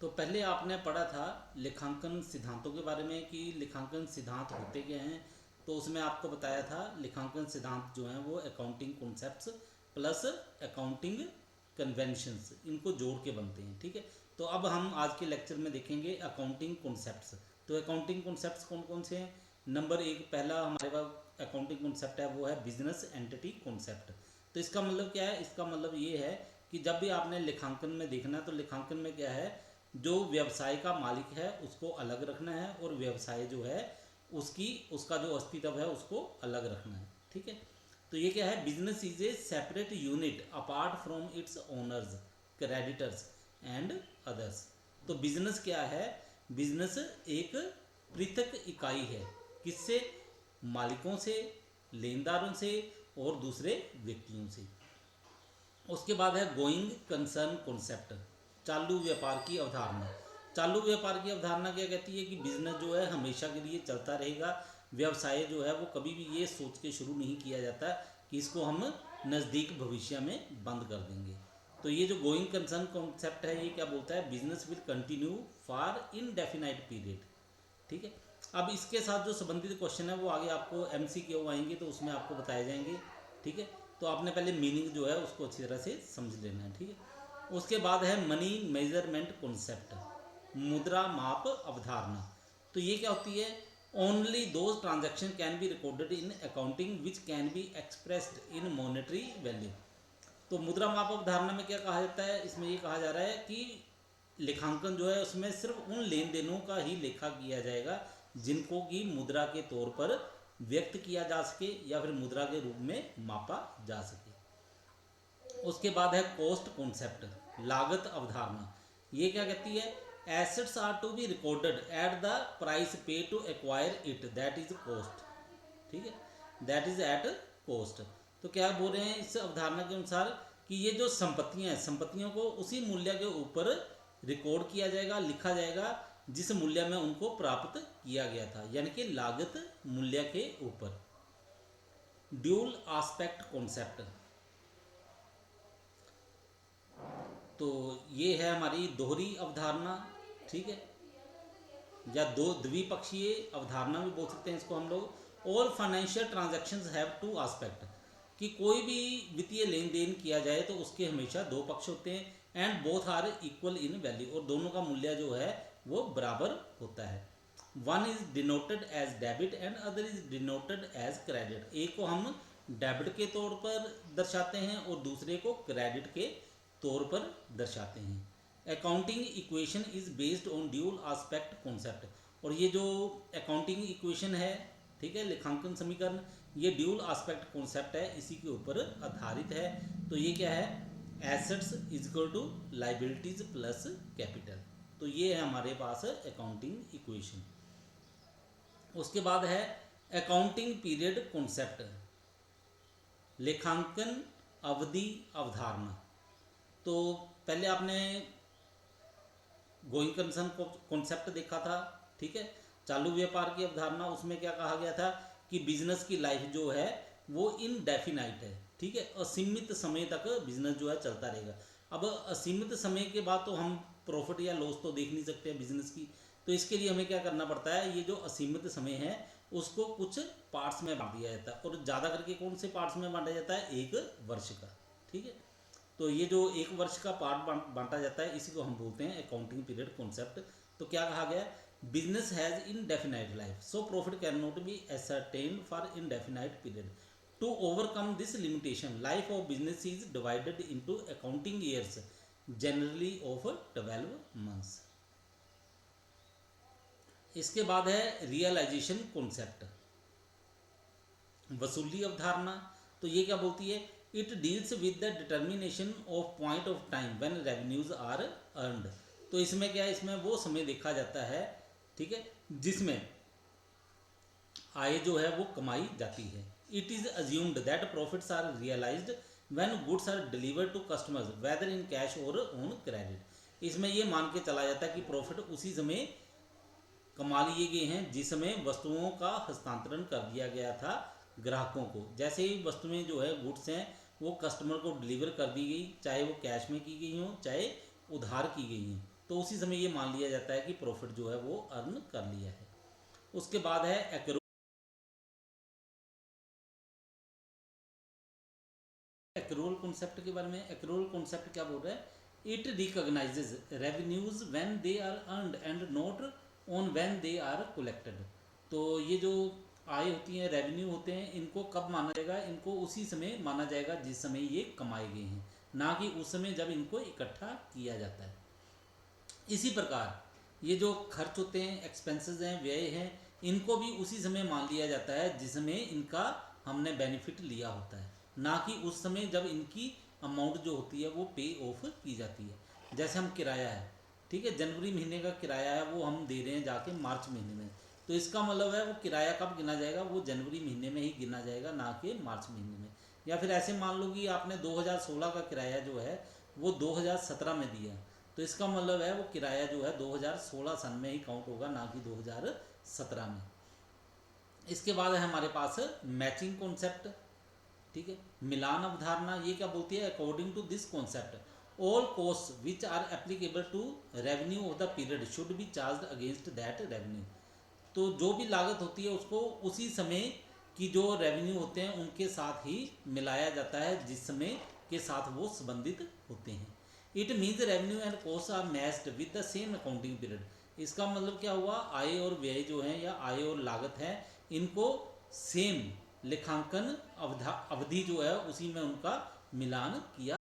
तो पहले आपने पढ़ा था लेखांकन सिद्धांतों के बारे में कि लेखांकन सिद्धांत होते क्या हैं। तो उसमें आपको बताया था लेखांकन सिद्धांत जो हैं वो accounting concepts plus accounting conventions इनको जोड़ के बनते हैं। ठीक है, तो अब हम आज के लेक्चर में देखेंगे अकाउंटिंग कॉन्सेप्ट्स। तो अकाउंटिंग कॉन्सेप्ट्स कौन कौन से हैं। नंबर एक, पहला हमारे पास अकाउंटिंग कॉन्सेप्ट है वो है बिजनेस एंटिटी कॉन्सेप्ट। तो इसका मतलब क्या है, इसका मतलब ये है कि जब भी आपने लेखांकन में देखना है तो लेखांकन में क्या है, जो व्यवसाय का मालिक है उसको अलग रखना है और व्यवसाय जो है उसका जो अस्तित्व है उसको अलग रखना है। ठीक है, तो ये क्या है, business is a separate unit apart from its owners, creditors and others. तो बिजनेस क्या है, बिजनेस एक पृथक इकाई है, किससे, मालिकों से, लेनदारों से और दूसरे व्यक्तियों से। उसके बाद है गोइंग कंसर्न कॉन्सेप्ट, चालू व्यापार की अवधारणा। चालू व्यापार की अवधारणा क्या कहती है कि बिजनेस जो है हमेशा के लिए चलता रहेगा। व्यवसाय जो है वो कभी भी ये सोच के शुरू नहीं किया जाता कि इसको हम नज़दीक भविष्य में बंद कर देंगे। तो ये जो गोइंग कंसर्न कॉन्सेप्ट है ये क्या बोलता है, business will continue for indefinite period. ठीक है, अब इसके साथ जो संबंधित क्वेश्चन है वो आगे आपको MCQ आएंगे तो उसमें आपको बताए जाएंगे। ठीक है, तो आपने पहले मीनिंग जो है उसको अच्छी तरह से समझ लेना है। ठीक है, उसके बाद है मनी मेजरमेंट कॉन्सेप्ट, मुद्रा माप अवधारणा। तो ये क्या होती है, only those transaction can be recorded in accounting which can be expressed in monetary value. तो मुद्रा माप अवधारणा में क्या कहा जाता है, इसमें ये कहा जा रहा है कि लेखांकन जो है उसमें सिर्फ उन लेन देनों का ही लेखा किया जाएगा जिनको कि मुद्रा के तौर पर व्यक्त किया जा सके या फिर मुद्रा के रूप में मापा जा सके। उसके बाद है कॉस्ट कॉन्सेप्ट, लागत अवधारणा। ये क्या कहती है, assets are to be recorded at the price pay to acquire it, that is cost. ठीक है, दैट इज एट कॉस्ट। तो क्या बोल रहे हैं इस अवधारणा के अनुसार कि ये जो संपत्तियां हैं, संपत्तियों को उसी मूल्य के ऊपर रिकॉर्ड किया जाएगा, लिखा जाएगा जिस मूल्य में उनको प्राप्त किया गया था, यानी कि लागत मूल्य के ऊपर। ड्यूल आस्पेक्ट कॉन्सेप्ट, तो ये है हमारी दोहरी अवधारणा। ठीक है, या दो द्विपक्षीय अवधारणा भी बोल सकते हैं इसको हम लोग। All financial transactions have two aspect, कि कोई भी वित्तीय लेन देन किया जाए तो उसके हमेशा दो पक्ष होते हैं। And both are equal in value, और दोनों का मूल्य जो है वो बराबर होता है। One is denoted as debit and other is denoted as credit. एक को हम डेबिट के तौर पर दर्शाते हैं और दूसरे को क्रेडिट के तौर पर दर्शाते हैं। Accounting equation is based on dual aspect concept, और ये जो अकाउंटिंग इक्वेशन है, ठीक है, लेखांकन समीकरण, ये ड्यूल आस्पेक्ट कॉन्सेप्ट है, इसी के ऊपर आधारित है। तो ये क्या है, assets is equal to liabilities plus capital. तो ये है हमारे पास अकाउंटिंग इक्वेशन। उसके बाद है अकाउंटिंग पीरियड कॉन्सेप्ट, लेखांकन अवधि अवधारणा। तो पहले आपने गोइंग कंसर्न कॉन्सेप्ट देखा था। ठीक है, चालू व्यापार की अवधारणा, उसमें क्या कहा गया था कि बिजनेस की लाइफ जो है वो इनडेफिनाइट है। ठीक है, असीमित समय तक बिजनेस जो है चलता रहेगा। अब असीमित समय के बाद तो हम प्रॉफिट या लॉस तो देख नहीं सकते हैं बिजनेस की। तो इसके लिए हमें क्या करना पड़ता है, ये जो असीमित समय है उसको कुछ पार्ट्स में बांट दिया जाता है, और ज़्यादा करके कौन से पार्ट्स में बांटा जाता है, एक वर्ष का। ठीक है, तो ये जो एक वर्ष का पार्ट बांटा जाता है इसी को हम बोलते हैं अकाउंटिंग पीरियड कॉन्सेप्ट। तो क्या कहा गया, business has indefinite life so profit can not be ascertained for indefinite period. To overcome this limitation life of business is divided into accounting years generally of 12 months. इसके बाद है realisation concept, वसूली अवधारणा। तो ये क्या बोलती है, it deals with the determination of point of time when revenues are earned. तो इसमें क्या है, इसमें वो समय देखा जाता है, ठीक है, जिसमें आय जो है वो कमाई जाती है। It is assumed that profits are realised when goods are delivered to customers whether in cash or on credit. इसमें ये मान के चला जाता है कि प्रॉफिट उसी समय कमा लिए गए हैं जिस समय वस्तुओं का हस्तांतरण कर दिया गया था ग्राहकों को। जैसे ही वस्तुएं जो है गुड्स हैं वो कस्टमर को डिलीवर कर दी गई, चाहे वो कैश में की गई हो चाहे उधार की गई हैं, तो उसी समय ये मान लिया जाता है कि प्रॉफिट जो है वो अर्न कर लिया है। उसके बाद है एक्रूअल कॉन्सेप्ट के बारे में। एक्रूअल कॉन्सेप्ट क्या बोल रहा है, it recognises revenues when they are earned and not on when they are collected. तो ये जो आय होती है, रेवेन्यू होते हैं, इनको कब माना जाएगा, इनको उसी समय माना जाएगा जिस समय ये कमाए गए हैं, ना कि उस समय जब इनको इकट्ठा किया जाता है। इसी प्रकार ये जो खर्च होते हैं, एक्सपेंसेस हैं, व्यय हैं, इनको भी उसी समय मान लिया जाता है जिसमें इनका हमने बेनिफिट लिया होता है, ना कि उस समय जब इनकी अमाउंट जो होती है वो पे ऑफ की जाती है। जैसे हम किराया है, ठीक है, जनवरी महीने का किराया है वो हम दे रहे हैं जाके मार्च महीने में, तो इसका मतलब है वो किराया कब गिना जाएगा, वो जनवरी महीने में ही गिना जाएगा, ना कि मार्च महीने में। या फिर ऐसे मान लो कि आपने 2016 का किराया जो है वो 2017 में दिया, तो इसका मतलब है वो किराया जो है 2016 सन में ही काउंट होगा, ना कि 2017 में। इसके बाद है हमारे पास मैचिंग कॉन्सेप्ट, ठीक है, मिलान अवधारणा। ये क्या बोलती है, according to this concept all cost which are applicable to revenue of the period should be charge against that revenue. तो जो भी लागत होती है उसको उसी समय की जो रेवेन्यू होते हैं उनके साथ ही मिलाया जाता है जिस समय के साथ वो संबंधित होते हैं। It means revenue and cost are matched with the same accounting period. इसका मतलब क्या हुआ, आय और व्यय जो है या आय और लागत है, इनको सेम लेखांकन अवधि जो है उसी में उनका मिलान किया